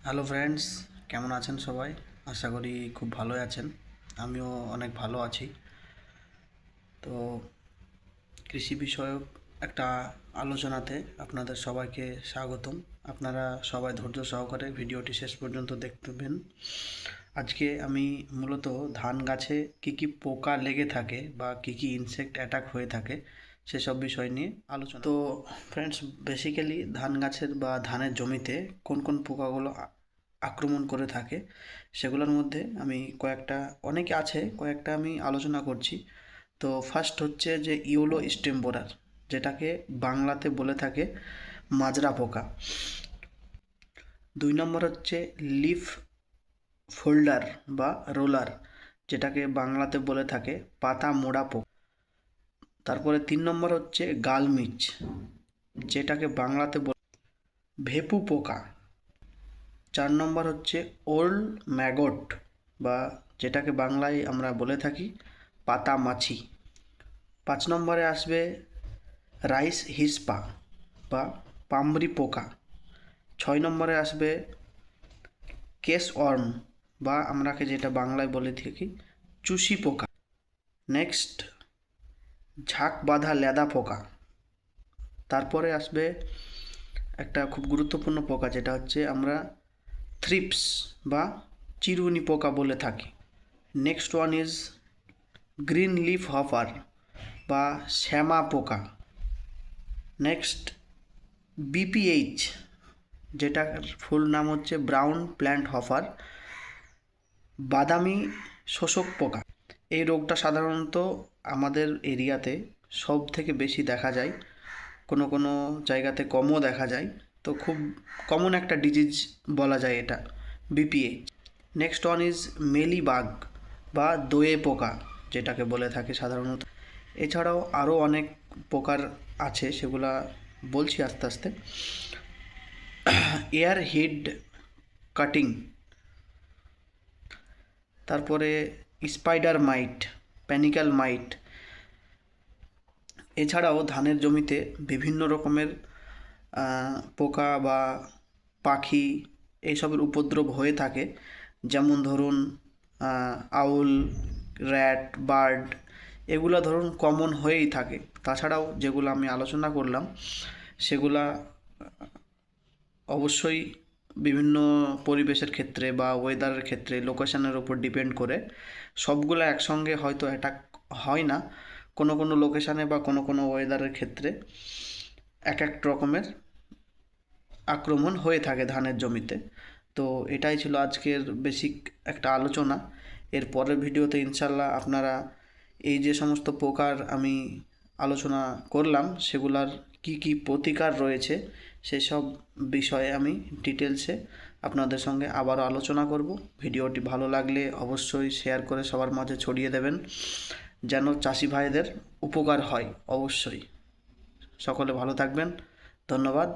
Hello friends, কেমন আছেন সবাই? আশা করি খুব ভালোই আছেন। আমিও অনেক ভালো আছি। তো কৃষি বিষয়ক একটা আলোচনাতে আপনাদের সবাইকে স্বাগতম। আপনারা সবাই ধৈর্য সহকারে ভিডিওটি শেষ পর্যন্ত দেখবেন। আজকে আমি মূলত ধান গাছে কী কী পোকা লেগে থাকে বা কী কী ইনসেক্ট অ্যাটাক হয়ে থাকে সেসব বিষয় নিয়ে আলোচনা। তো ফ্রেন্ডস, বেসিক্যালি ধান গাছের বা ধানের জমিতে কোন কোন পোকাগুলো আক্রমণ করে থাকে সেগুলোর মধ্যে আমি অনেকে আছে কয়েকটা আমি আলোচনা করছি। তো ফার্স্ট হচ্ছে যে ইয়েলো স্টেম বোরার, যেটাকে বাংলাতে বলে থাকে মাজরা পোকা। 2 নম্বর হচ্ছে লিফ ফোল্ডার বা রোলার, যেটাকে বাংলাতে বলে থাকে পাতা মোড়া পোকা। তারপরে 3 নম্বর হচ্ছে গালমিচ, যেটাকে বাংলাতে ভেপু পোকা। 4 নম্বর হচ্ছে ওল্ড ম্যাগট, বা যেটাকে বাংলায় আমরা বলে থাকি পাতা মাছি। 5 নম্বরে আসবে রাইস হিসপা বা পামরি পোকা। 6 নম্বরে আসবে কেস ওয়ার্ম, বা আমরাকে যেটা বাংলায় বলে থাকি চুষি পোকা। নেক্সট ঝাঁক বাঁধা লেদা পোকা। তারপরে আসবে একটা খুব গুরুত্বপূর্ণ পোকা, যেটা হচ্ছে আমরা থ্রিপস বা চিরুনি পোকা বলে থাকি। Next one is green leaf hopper বা শ্যামা পোকা। নেক্সট বিপিএইচ, যেটার ফুল নাম হচ্ছে ব্রাউন প্ল্যান্ট হপার, বাদামি শোষক পোকা। এই রোগটা সাধারণত আমাদের এরিয়াতে সব থেকে বেশি দেখা যায়, কোনো কোনো জায়গাতে কমও দেখা যায়। তো খুব কমন একটা ডিজিজ বলা যায় এটা, BPH. Next one is mealybug বা দোয়ে পোকা, যেটাকে বলে থাকে সাধারণত। এছাড়াও আরও অনেক প্রকার আছে, সেগুলা বলছি আস্তে আস্তে। এয়ার হেড কাটিং, তারপরে স্পাইডার মাইট, প্যানিক্যাল মাইট। এছাড়াও ধানের জমিতে বিভিন্ন রকমের পোকা বা পাখি এইসবের উপদ্রব হয়ে থাকে, যেমন ধরুন আউল, র্যাট, বার্ড, এগুলো ধরুন কমন হয়েই থাকে। তাছাড়াও যেগুলো আমি আলোচনা করলাম সেগুলা অবশ্যই বিভিন্ন পরিবেশের ক্ষেত্রে বা ওয়েদারের ক্ষেত্রে লোকেশনের উপর ডিপেন্ড করে সবগুলো একসঙ্গে হয়তো অ্যাটাক হয় না। কোনো কোনো লোকেশানে বা কোনো কোনো ওয়েদারের ক্ষেত্রে এক এক রকমের আক্রমণ হয়ে থাকে ধানের জমিতে। তো এটাই ছিল আজকের বেসিক একটা আলোচনা। এর পরের ভিডিওতে ইনশাল্লাহ আপনারা এই যে সমস্ত প্রকার আমি আলোচনা করলাম সেগুলার কি কি প্রতিকার রয়েছে সেসব বিষয়ে আমি ডিটেলসে আপনাদের সঙ্গে আবারও আলোচনা করব। ভিডিওটি ভালো লাগলে অবশ্যই শেয়ার করে সবার মাঝে ছড়িয়ে দেবেন, যেন চাষি ভাইদের উপকার হয়। অবশ্যই সকলে ভালো থাকবেন। ধন্যবাদ।